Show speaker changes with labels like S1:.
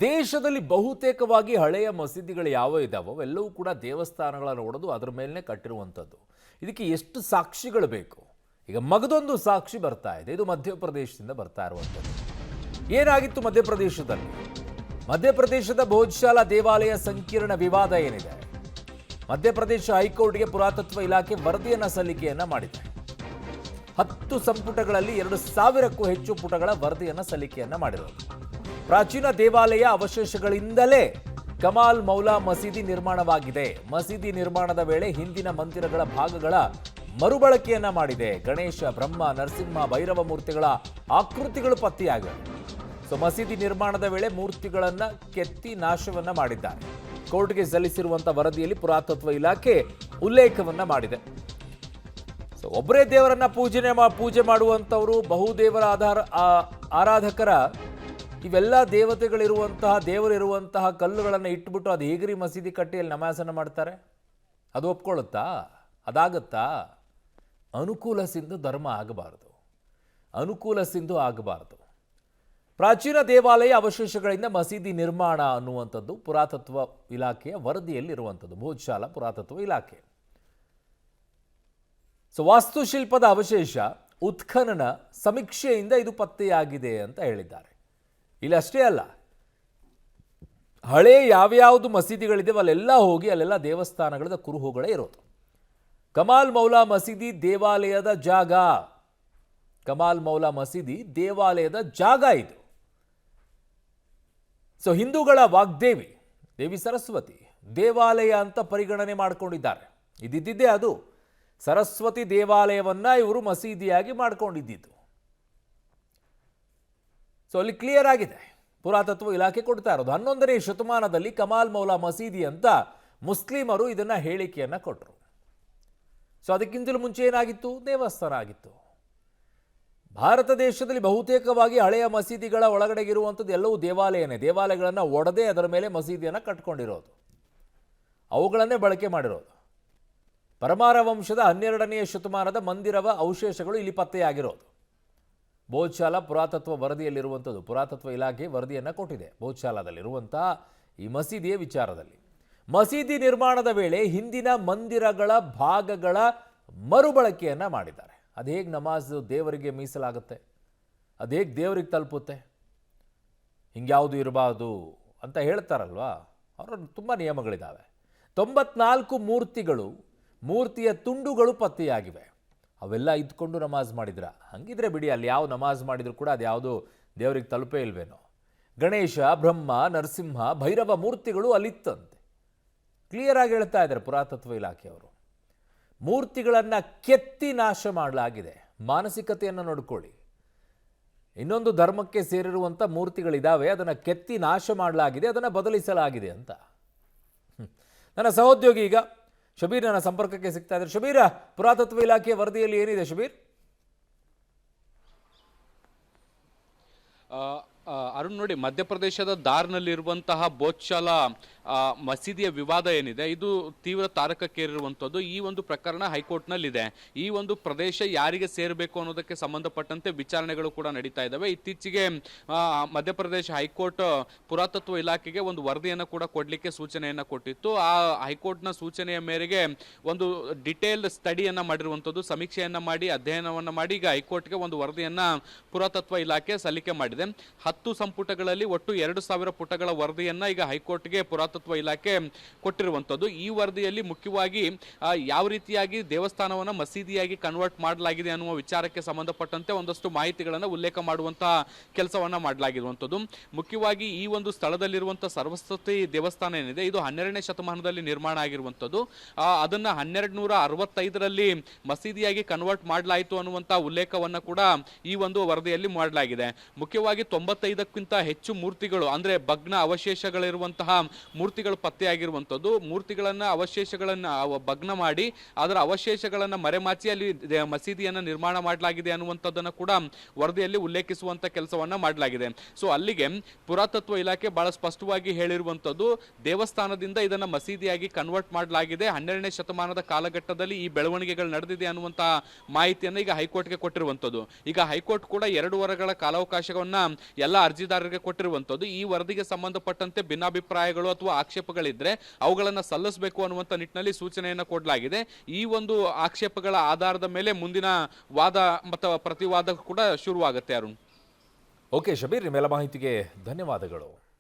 S1: ದೇಶದಲ್ಲಿ ಬಹುತೇಕವಾಗಿ ಹಳೆಯ ಮಸೀದಿಗಳು ಯಾವ ಇದಾವೋ ಅವೆಲ್ಲವೂ ಕೂಡ ದೇವಸ್ಥಾನಗಳನ್ನು ಒಡೆದು ಅದರ ಮೇಲೇ ಕಟ್ಟಿರುವಂಥದ್ದು. ಇದಕ್ಕೆ ಎಷ್ಟು ಸಾಕ್ಷಿಗಳು ಬೇಕು? ಈಗ ಮಗದೊಂದು ಸಾಕ್ಷಿ ಬರ್ತಾ ಇದೆ. ಇದು ಮಧ್ಯಪ್ರದೇಶದಿಂದ ಬರ್ತಾ ಇರುವಂಥದ್ದು. ಏನಾಗಿತ್ತು ಮಧ್ಯಪ್ರದೇಶದಲ್ಲಿ? ಮಧ್ಯಪ್ರದೇಶದ ಭೋಜಶಾಲಾ ದೇವಾಲಯ ಸಂಕೀರ್ಣ ವಿವಾದ ಏನಿದೆ, ಮಧ್ಯಪ್ರದೇಶ ಹೈಕೋರ್ಟ್ಗೆ ಪುರಾತತ್ವ ಇಲಾಖೆ ವರದಿಯನ್ನು ಸಲ್ಲಿಕೆಯನ್ನ ಮಾಡಿದೆ. 10 ಸಂಪುಟಗಳಲ್ಲಿ 2,000ಕ್ಕೂ ಹೆಚ್ಚು ಪುಟಗಳ ವರದಿಯನ್ನು ಸಲ್ಲಿಕೆಯನ್ನ ಮಾಡಿರೋದು. ಪ್ರಾಚೀನ ದೇವಾಲಯ ಅವಶೇಷಗಳಿಂದಲೇ ಕಮಾಲ್ ಮೌಲಾ ಮಸೀದಿ ನಿರ್ಮಾಣವಾಗಿದೆ. ಮಸೀದಿ ನಿರ್ಮಾಣದ ವೇಳೆ ಹಿಂದಿನ ಮಂದಿರಗಳ ಭಾಗಗಳ ಮರುಬಳಕೆಯನ್ನ ಮಾಡಿದೆ. ಗಣೇಶ, ಬ್ರಹ್ಮ, ನರಸಿಂಹ, ಭೈರವ ಮೂರ್ತಿಗಳ ಆಕೃತಿಗಳು ಪತ್ತೆಯಾಗಿವೆ. ಮಸೀದಿ ನಿರ್ಮಾಣದ ವೇಳೆ ಮೂರ್ತಿಗಳನ್ನ ಕೆತ್ತಿ ನಾಶವನ್ನ ಮಾಡಿದ್ದಾರೆ. ಕೋರ್ಟ್ಗೆ ಸಲ್ಲಿಸಿರುವಂತಹ ವರದಿಯಲ್ಲಿ ಪುರಾತತ್ವ ಇಲಾಖೆ ಉಲ್ಲೇಖವನ್ನ ಮಾಡಿದೆ. ಒಬ್ಬರೇ ದೇವರನ್ನ ಪೂಜೆ ಮಾಡುವಂಥವರು, ಬಹುದೇವರ ಆರಾಧಕರ ಇವೆಲ್ಲ ದೇವರಿರುವಂತಹ ಕಲ್ಲುಗಳನ್ನು ಇಟ್ಬಿಟ್ಟು ಅದು ಹೇಗ್ರಿ ಮಸೀದಿ ಕಟ್ಟಿಯಲ್ಲಿ ನಮಾಜನ್ನು ಮಾಡ್ತಾರೆ? ಅದು ಒಪ್ಕೊಳ್ಳುತ್ತಾ? ಅದಾಗತ್ತಾ? ಅನುಕೂಲ ಸಿಂಧು ಧರ್ಮ ಆಗಬಾರದು, ಅನುಕೂಲ ಸಿಂಧು ಆಗಬಾರದು. ಪ್ರಾಚೀನ ದೇವಾಲಯ ಅವಶೇಷಗಳಿಂದ ಮಸೀದಿ ನಿರ್ಮಾಣ ಅನ್ನುವಂಥದ್ದು ಪುರಾತತ್ವ ಇಲಾಖೆಯ ವರದಿಯಲ್ಲಿರುವಂಥದ್ದು. ಭೋಜಶಾಲಾ ಪುರಾತತ್ವ ಇಲಾಖೆ ವಾಸ್ತುಶಿಲ್ಪದ ಅವಶೇಷ ಉತ್ಖನನ ಸಮೀಕ್ಷೆಯಿಂದ ಇದು ಪತ್ತೆಯಾಗಿದೆ ಅಂತ ಹೇಳಿದ್ದಾರೆ. ಇಲ್ಲಿ ಅಷ್ಟೇ ಅಲ್ಲ, ಹಳೆ ಯಾವ್ಯಾವುದು ಮಸೀದಿಗಳಿದೆ ಅಲ್ಲೆಲ್ಲ ಹೋಗಿ ಅಲ್ಲೆಲ್ಲ ದೇವಸ್ಥಾನಗಳ ಕುರುಹುಗಳೇ ಇರೋದು. ಕಮಾಲ್ ಮೌಲಾ ಮಸೀದಿ ದೇವಾಲಯದ ಜಾಗ, ಕಮಾಲ್ ಮೌಲಾ ಮಸೀದಿ ದೇವಾಲಯದ ಜಾಗ ಇದು. ಹಿಂದೂಗಳ ವಾಗ್ದೇವಿ ದೇವಿ ಸರಸ್ವತಿ ದೇವಾಲಯ ಅಂತ ಪರಿಗಣನೆ ಮಾಡಿಕೊಂಡಿದ್ದಾರೆ. ಇದಿದ್ದೇ ಅದು ಸರಸ್ವತಿ ದೇವಾಲಯವನ್ನ ಇವರು ಮಸೀದಿಯಾಗಿ ಮಾಡ್ಕೊಂಡಿದ್ದು. ಅಲ್ಲಿ ಕ್ಲಿಯರ್ ಆಗಿದೆ, ಪುರಾತತ್ವ ಇಲಾಖೆ ಕೊಡ್ತಾ ಇರೋದು. 11ನೇ ಶತಮಾನದಲ್ಲಿ ಕಮಾಲ್ ಮೌಲಾ ಮಸೀದಿ ಅಂತ ಮುಸ್ಲಿಮರು ಇದನ್ನ ಹೇಳಿಕೆಯನ್ನ ಕೊಟ್ಟರು. ಅದಕ್ಕಿಂತಲೂ ಮುಂಚೆ ಏನಾಗಿತ್ತು? ದೇವಸ್ಥಾನ ಆಗಿತ್ತು. ಭಾರತ ದೇಶದಲ್ಲಿ ಬಹುತೇಕವಾಗಿ ಹಳೆಯ ಮಸೀದಿಗಳ ಒಳಗಡೆಗಿರುವಂಥದ್ದು ಎಲ್ಲವೂ ದೇವಾಲಯನೇ. ದೇವಾಲಯಗಳನ್ನು ಒಡೆದೇ ಅದರ ಮೇಲೆ ಮಸೀದಿಯನ್ನು ಕಟ್ಕೊಂಡಿರೋದು, ಅವುಗಳನ್ನೇ ಬಳಕೆ ಮಾಡಿರೋದು. ಪರಮಾರ ವಂಶದ 12ನೇ ಶತಮಾನದ ಮಂದಿರವ ಅವಶೇಷಗಳು ಇಲ್ಲಿ ಪತ್ತೆಯಾಗಿರೋದು. ಭೋಜಶಾಲಾ ಪುರಾತತ್ವ ವರದಿಯಲ್ಲಿರುವಂಥದ್ದು. ಪುರಾತತ್ವ ಇಲಾಖೆ ವರದಿಯನ್ನು ಕೊಟ್ಟಿದೆ ಭೋಜಶಾಲಾದಲ್ಲಿರುವಂತಹ ಈ ಮಸೀದಿಯ ವಿಚಾರದಲ್ಲಿ. ಮಸೀದಿ ನಿರ್ಮಾಣದ ವೇಳೆ ಹಿಂದಿನ ಮಂದಿರಗಳ ಭಾಗಗಳ ಮರುಬಳಕೆಯನ್ನು ಮಾಡಿದ್ದಾರೆ. ಅದು ಹೇಗೆ ನಮಾಜ್ ದೇವರಿಗೆ ಮೀಸಲಾಗುತ್ತೆ? ಅದು ಹೇಗೆ ದೇವರಿಗೆ ತಲುಪುತ್ತೆ? ಹಿಂಗ್ಯಾವುದು ಇರಬಾರ್ದು ಅಂತ ಹೇಳ್ತಾರಲ್ವಾ, ಅವರ ತುಂಬ ನಿಯಮಗಳಿದ್ದಾವೆ. 94 ಮೂರ್ತಿಯ ತುಂಡುಗಳು ಪತ್ತೆಯಾಗಿವೆ. ಅವೆಲ್ಲ ಇದ್ಕೊಂಡು ನಮಾಜ್ ಮಾಡಿದ್ರ? ಹಂಗಿದ್ರೆ ಬಿಡಿ, ಅಲ್ಲಿ ಯಾವ ನಮಾಜ್ ಮಾಡಿದ್ರು ಕೂಡ ಅದು ಯಾವುದು ದೇವರಿಗೆ ತಲುಪೇ ಇಲ್ವೇನೋ. ಗಣೇಶ, ಬ್ರಹ್ಮ, ನರಸಿಂಹ, ಭೈರವ ಮೂರ್ತಿಗಳು ಅಲ್ಲಿತ್ತಂತೆ. ಕ್ಲಿಯರ್ ಆಗಿ ಹೇಳ್ತಾ ಇದ್ದಾರೆ ಪುರಾತತ್ವ ಇಲಾಖೆಯವರು. ಮೂರ್ತಿಗಳನ್ನು ಕೆತ್ತಿ ನಾಶ ಮಾಡಲಾಗಿದೆ. ಮಾನಸಿಕತೆಯನ್ನು ನೋಡ್ಕೊಳ್ಳಿ. ಇನ್ನೊಂದು ಧರ್ಮಕ್ಕೆ ಸೇರಿರುವಂಥ ಮೂರ್ತಿಗಳಿದ್ದಾವೆ, ಅದನ್ನು ಕೆತ್ತಿ ನಾಶ ಮಾಡಲಾಗಿದೆ, ಅದನ್ನು ಬದಲಿಸಲಾಗಿದೆ ಅಂತ. ನನ್ನ ಸಹೋದ್ಯೋಗಿ ಈಗ ಶಬೀರ್ ನನ್ನ ಸಂಪರ್ಕಕ್ಕೆ ಸಿಗ್ತಾ ಇದ್ದಾರೆ. ಶಬೀರ, ಪುರಾತತ್ವ ಇಲಾಖೆಯ ವರದಿಯಲ್ಲಿ ಏನಿದೆ ಶಬೀರ್?
S2: ಅರುಣ್ ನೋಡಿ, ಮಧ್ಯಪ್ರದೇಶದ ದಾರ್ನಲ್ಲಿರುವಂತಹ ಭೋಜಶಾಲಾ ಮಸೀದಿಯ ವಿವಾದ ಏನಿದೆ ಇದು ತೀವ್ರ ತಾರಕಕ್ಕೇರಿರುವಂಥದ್ದು. ಈ ಒಂದು ಪ್ರಕರಣ ಹೈಕೋರ್ಟ್ನಲ್ಲಿದೆ. ಈ ಒಂದು ಪ್ರದೇಶ ಯಾರಿಗೆ ಸೇರಬೇಕು ಅನ್ನೋದಕ್ಕೆ ಸಂಬಂಧಪಟ್ಟಂತೆ ವಿಚಾರಣೆಗಳು ಕೂಡ ನಡೀತಾ ಇದ್ದಾವೆ. ಇತ್ತೀಚೆಗೆ ಮಧ್ಯಪ್ರದೇಶ ಹೈಕೋರ್ಟ್ ಪುರಾತತ್ವ ಇಲಾಖೆಗೆ ಒಂದು ವರದಿಯನ್ನು ಕೂಡ ಕೊಡಲಿಕ್ಕೆ ಸೂಚನೆಯನ್ನು ಕೊಟ್ಟಿತ್ತು. ಆ ಹೈಕೋರ್ಟ್ನ ಸೂಚನೆಯ ಮೇರೆಗೆ ಒಂದು ಡಿಟೇಲ್ಡ್ ಸ್ಟಡಿಯನ್ನು ಮಾಡಿರುವಂಥದ್ದು, ಸಮೀಕ್ಷೆಯನ್ನು ಮಾಡಿ ಅಧ್ಯಯನವನ್ನು ಮಾಡಿ ಈಗ ಹೈಕೋರ್ಟ್ಗೆ ಒಂದು ವರದಿಯನ್ನು ಪುರಾತತ್ವ ಇಲಾಖೆ ಸಲ್ಲಿಕೆ ಮಾಡಿದೆ. 10 ಸಂಪುಟಗಳಲ್ಲಿ ಒಟ್ಟು 2,000 ಪುಟಗಳ ವರದಿಯನ್ನ ಈಗ ಹೈಕೋರ್ಟ್ಗೆ ಪುರಾತತ್ವ ಇಲಾಖೆ ಕೊಟ್ಟಿರುವಂತದ್ದು. ಈ ವರದಿಯಲ್ಲಿ ಮುಖ್ಯವಾಗಿ ಯಾವ ರೀತಿಯಾಗಿ ದೇವಸ್ಥಾನವನ್ನ ಮಸೀದಿಯಾಗಿ ಕನ್ವರ್ಟ್ ಮಾಡಲಾಗಿದೆ ಅನ್ನುವ ವಿಚಾರಕ್ಕೆ ಸಂಬಂಧಪಟ್ಟಂತೆ ಒಂದಷ್ಟು ಮಾಹಿತಿಗಳನ್ನು ಉಲ್ಲೇಖ ಮಾಡುವಂತಹ ಕೆಲಸವನ್ನ ಮಾಡಲಾಗಿರುವಂತದ್ದು. ಮುಖ್ಯವಾಗಿ ಈ ಒಂದು ಸ್ಥಳದಲ್ಲಿರುವಂತಹ ಸರಸ್ವತಿ ದೇವಸ್ಥಾನ ಏನಿದೆ ಇದು 12ನೇ ಶತಮಾನದಲ್ಲಿ ನಿರ್ಮಾಣ ಆಗಿರುವಂತದ್ದು. ಅದನ್ನ 1265ರಲ್ಲಿ ಮಸೀದಿಯಾಗಿ ಕನ್ವರ್ಟ್ ಮಾಡಲಾಯಿತು ಅನ್ನುವಂತಹ ಉಲ್ಲೇಖವನ್ನ ಕೂಡ ಈ ಒಂದು ವರದಿಯಲ್ಲಿ ಮಾಡಲಾಗಿದೆ. ಮುಖ್ಯವಾಗಿ 95ಕ್ಕಿಂತ ಹೆಚ್ಚು ಮೂರ್ತಿಗಳು ಅಂದ್ರೆ ಭಗ್ನ ಅವಶೇಷಗಳಿರುವಂತಹ ಮೂರ್ತಿಗಳು ಪತ್ತೆಯಾಗಿರುವಂತದ್ದು. ಅವಶೇಷಗಳನ್ನ ಭಗ್ನ ಮಾಡಿ ಅದರ ಅವಶೇಷಗಳನ್ನ ಮರೆಮಾಚಿ ಅಲ್ಲಿ ಮಸೀದಿಯನ್ನ ನಿರ್ಮಾಣ ಮಾಡಲಾಗಿದೆ ಅನ್ನುವಂಥದ್ದನ್ನು ಕೂಡ ವರದಿಯಲ್ಲಿ ಉಲ್ಲೇಖಿಸುವಂತ ಕೆಲಸವನ್ನ ಮಾಡಲಾಗಿದೆ. ಅಲ್ಲಿಗೆ ಪುರಾತತ್ವ ಇಲಾಖೆ ಬಹಳ ಸ್ಪಷ್ಟವಾಗಿ ಹೇಳಿರುವಂತದ್ದು, ದೇವಸ್ಥಾನದಿಂದ ಇದನ್ನ ಮಸೀದಿಯಾಗಿ ಕನ್ವರ್ಟ್ ಮಾಡಲಾಗಿದೆ. 12ನೇ ಶತಮಾನದ ಕಾಲಘಟ್ಟದಲ್ಲಿ ಈ ಬೆಳವಣಿಗೆಗಳು ನಡೆದಿದೆ ಅನ್ನುವಂತಹ ಮಾಹಿತಿಯನ್ನು ಈಗ ಹೈಕೋರ್ಟ್ಗೆ ಕೊಟ್ಟಿರುವಂತದ್ದು. ಈಗ ಹೈಕೋರ್ಟ್ ಕೂಡ 2 ವಾರಗಳ ಕಾಲಾವಕಾಶವನ್ನ ಎಲ್ಲ ಎಲ್ಲ ಅರ್ಜಿದಾರರಿಗೆ ಕೊಟ್ಟಿರುವಂತದ್ದು. ಈ ವರದಿಗೆ ಸಂಬಂಧಪಟ್ಟಂತೆ ಭಿನ್ನಾಭಿಪ್ರಾಯಗಳು ಅಥವಾ ಆಕ್ಷೇಪಗಳಿದ್ರೆ ಅವುಗಳನ್ನ ಸಲ್ಲಿಸಬೇಕು ಅನ್ನುವಂತ ನಿಟ್ಟಿನಲ್ಲಿ ಸೂಚನೆಯನ್ನ ಕೊಡಲಾಗಿದೆ. ಈ ಒಂದು ಆಕ್ಷೇಪಗಳ ಆಧಾರದ ಮೇಲೆ ಮುಂದಿನ ವಾದ ಮತ್ತು ಪ್ರತಿವಾದ ಕೂಡ ಶುರುವಾಗುತ್ತೆ. ಅರುಣ್.
S1: ಓಕೆ ಶಬೀರ್, ನಿಮ್ಮೆಲ್ಲ ಮಾಹಿತಿಗೆ ಧನ್ಯವಾದಗಳು.